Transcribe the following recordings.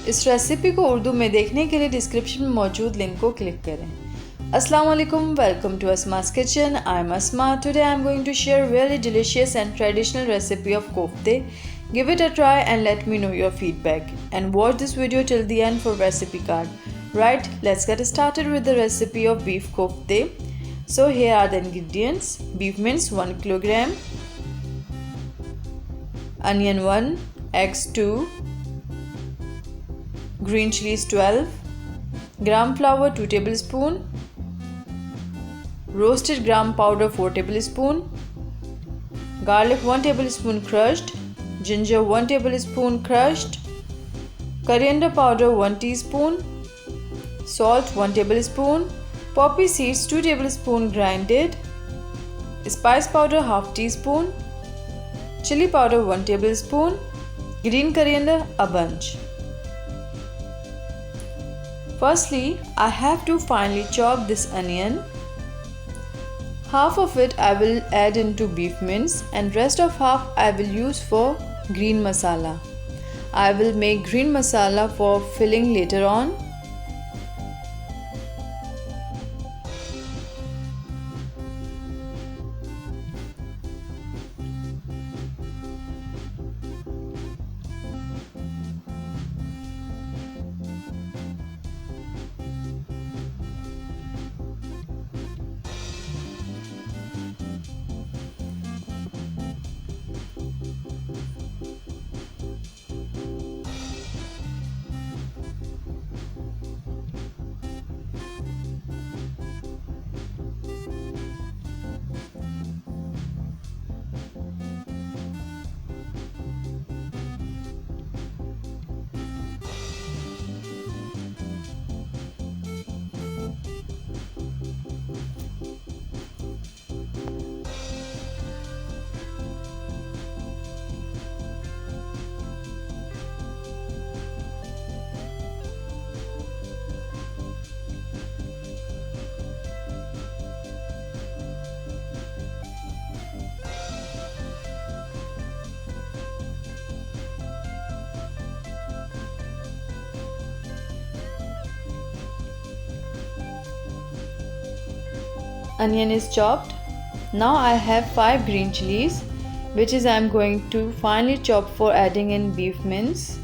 इस रेसिपी को उर्दू में देखने के लिए डिस्क्रिप्शन में मौजूद लिंक को क्लिक करें। Assalamu alaikum, welcome to Asma's kitchen. I'm Asma. Today I'm going to share a really delicious and traditional recipe of Koftay. Give it a try and let me know your feedback. And watch this video till the end for recipe card. Right, let's get started with the recipe of beef Koftay. So here are the ingredients: beef mince 1 kilogram, onion 1, eggs 2, green chilies 12, gram flour 2 tablespoon, roasted gram powder 4 tablespoon, garlic 1 tablespoon crushed, ginger 1 tablespoon crushed, coriander powder 1 teaspoon, salt 1 tablespoon, poppy seeds 2 tablespoon grinded, spice powder half teaspoon, chili powder 1 tablespoon, green coriander a bunch. Firstly, I have to finely chop this onion. Half of it I will add into beef mince and rest of half I will use for green masala. I will make green masala for filling later on. Onion is chopped. Now I have 5 green chilies, which is I am going to finely chop for adding in beef mince.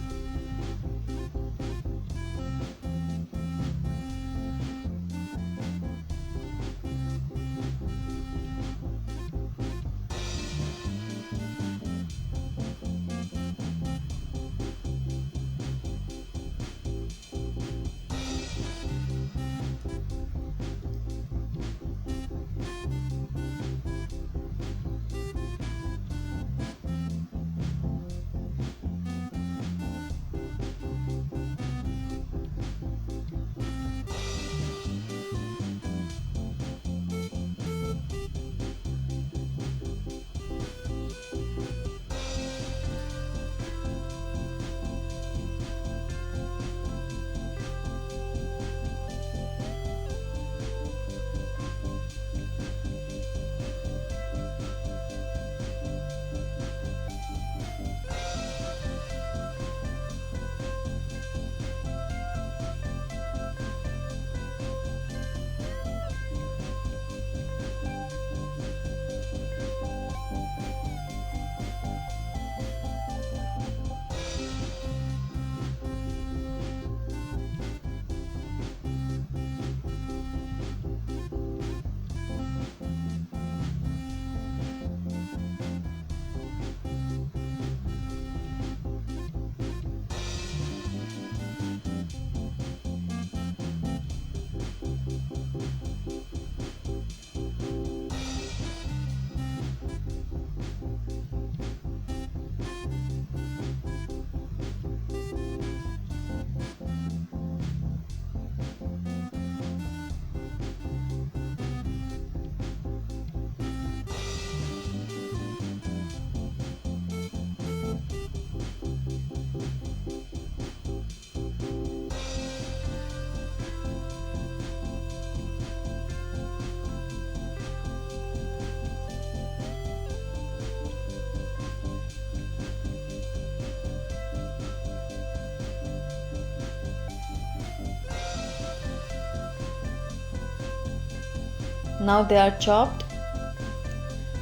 Now they are chopped.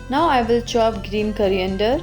Now I will chop green coriander.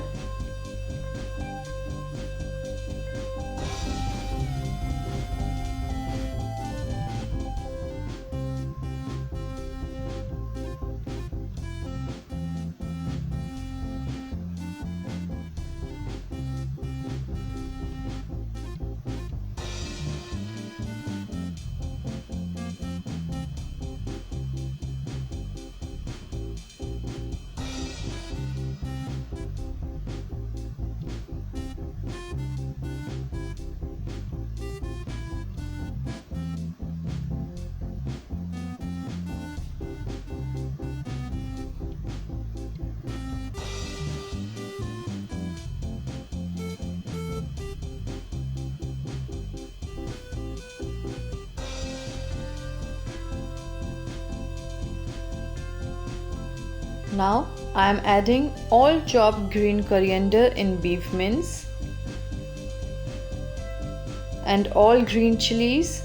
Now I am adding all chopped green coriander in beef mince and all green chilies,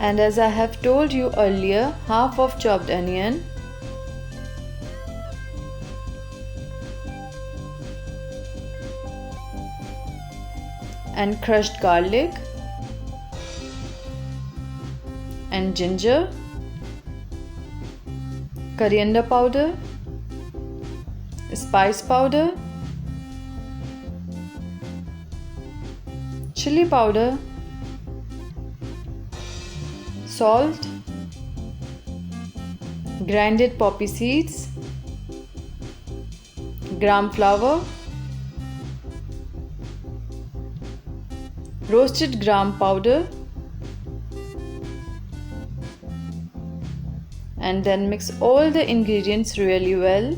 and as I have told you earlier, half of chopped onion, and crushed garlic and ginger, coriander powder, spice powder, chili powder, salt, grinded poppy seeds, gram flour, roasted gram powder, and then mix all the ingredients really well.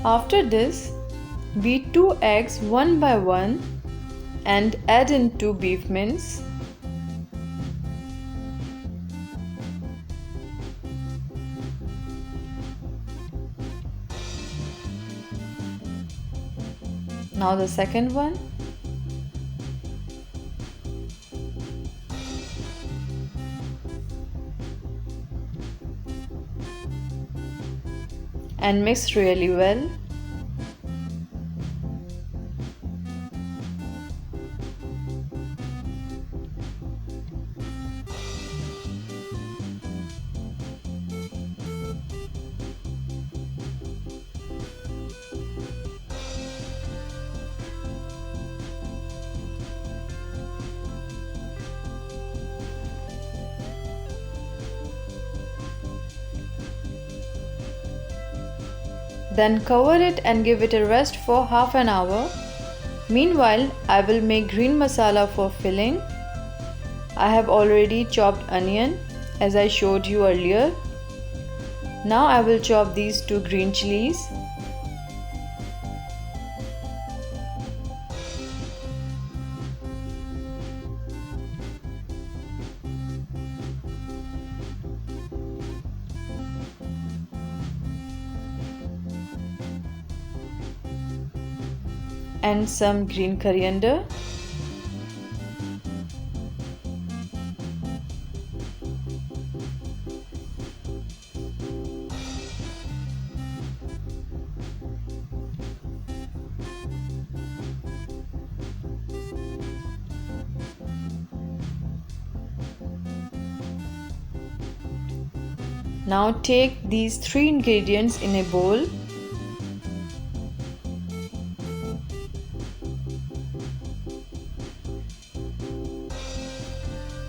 After this, beat 2 eggs one by one and add in 2 beef mince. Now the second one. And mix really well. Then cover it and give it a rest for half an hour. Meanwhile, I will make green masala for filling. I have already chopped onion as I showed you earlier. Now I will chop these 2 green chilies. And some green coriander. Now take these 3 ingredients in a bowl.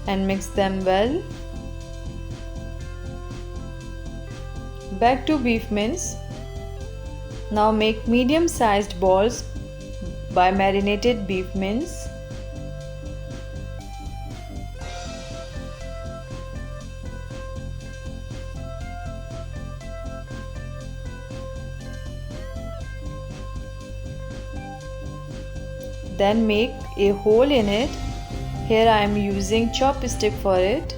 And mix them well. Back to beef mince. Now make medium-sized balls by marinated beef mince. Then make a hole in it. Here I am using chopstick for it.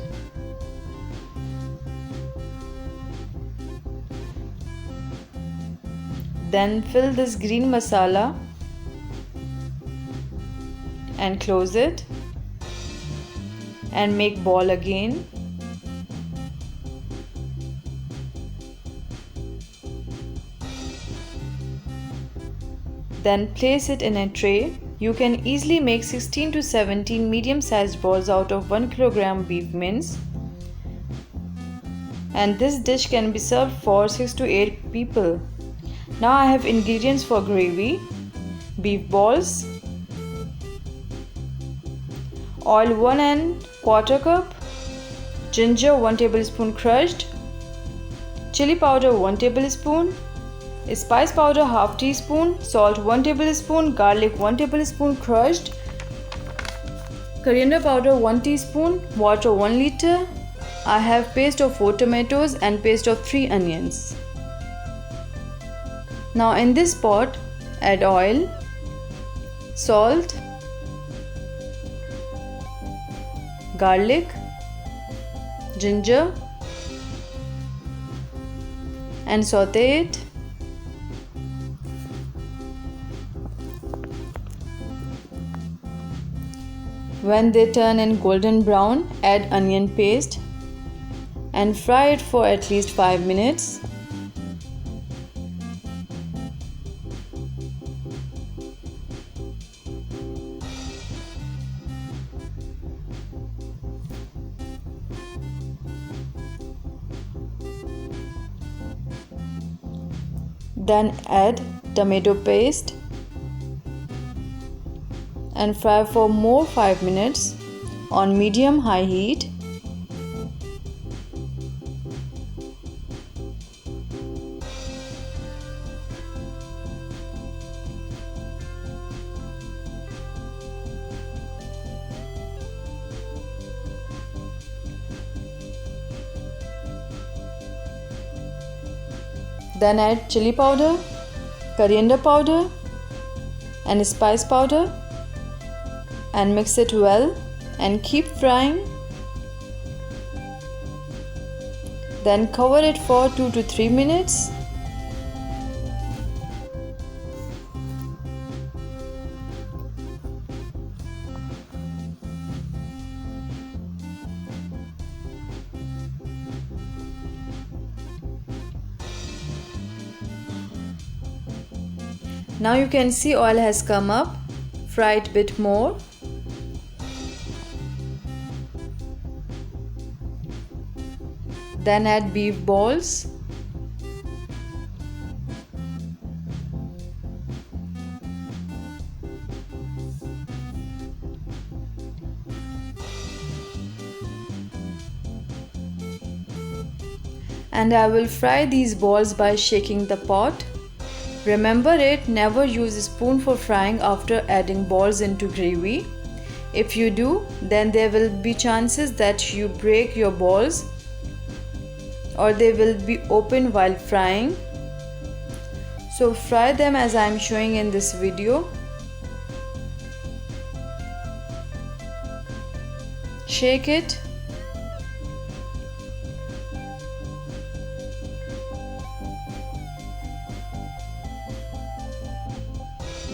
Then fill this green masala and close it and make ball again. Then place it in a tray. You can easily make 16 to 17 medium-sized balls out of 1 kg beef mince. And this dish can be served for 6 to 8 people. Now I have ingredients for gravy: beef balls, oil 1¼ cup, ginger 1 tablespoon crushed, chili powder 1 tablespoon, spice powder ½ teaspoon, salt 1 tablespoon, garlic 1 tablespoon crushed, coriander powder 1 teaspoon, water 1 liter. I have paste of 4 tomatoes and paste of 3 onions. Now in this pot add oil, salt, garlic, ginger and saute it. When they turn in golden brown, add onion paste and fry it for at least 5 minutes. Then add tomato paste and fry for more 5 minutes on medium-high heat. Then add chili powder, coriander powder and spice powder and mix it well and keep frying. Then cover it for 2 to 3 minutes. Now you can see oil has come up. Fry it a bit more. Then add beef balls. And I will fry these balls by shaking the pot. Remember it, never use a spoon for frying after adding balls into gravy. If you do, then there will be chances that you break your balls or they will be open while frying. So fry them as I am showing in this video. Shake it.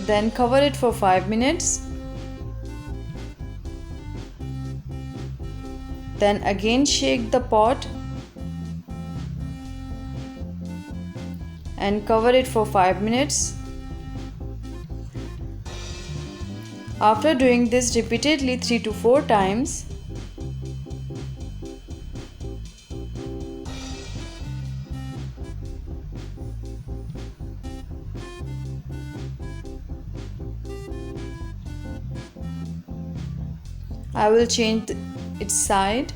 Then cover it for 5 minutes. Then again shake the pot and cover it for 5 minutes. After doing this repeatedly 3 to 4 times, I will change its side.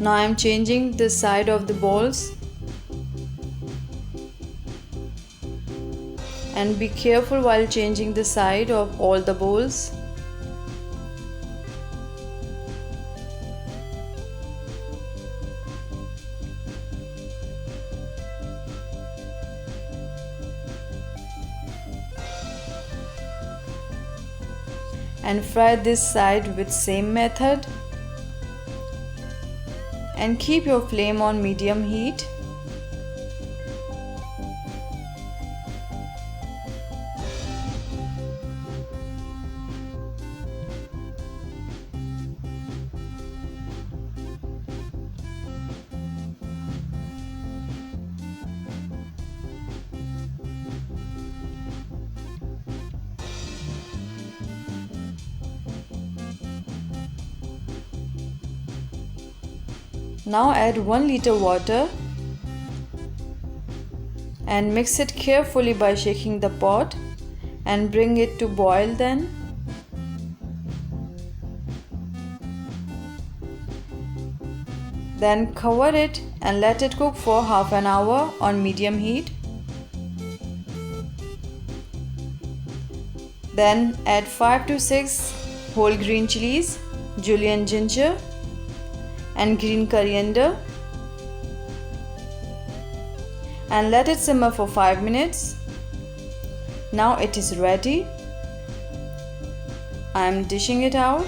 Now I am changing the side of the balls. And be careful while changing the side of all the bowls. And fry this side with same method. And keep your flame on medium heat. Now add 1 liter water and mix it carefully by shaking the pot and bring it to boil then. Then cover it and let it cook for half an hour on medium heat. Then add 5 to 6 whole green chilies, julienne ginger and green coriander and let it simmer for 5 minutes. Now it is ready. I am dishing it out.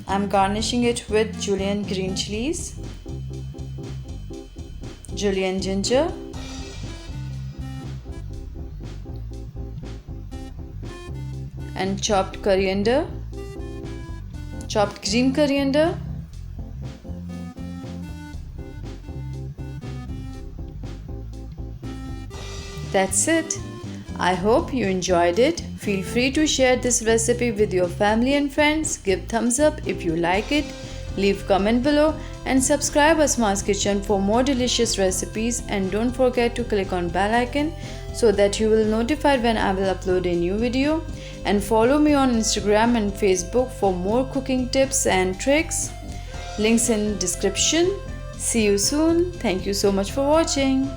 I'm garnishing it with julienne green chilies, julienne ginger, and chopped coriander, chopped green coriander. That's it. I hope you enjoyed it. Feel free to share this recipe with your family and friends. Give thumbs up if you like it. Leave comment below and subscribe Asma's Kitchen for more delicious recipes, and don't forget to click on bell icon so that you will notified when I will upload a new video, and follow me on Instagram and Facebook for more cooking tips and tricks. Links in description. See you soon. Thank you so much for watching.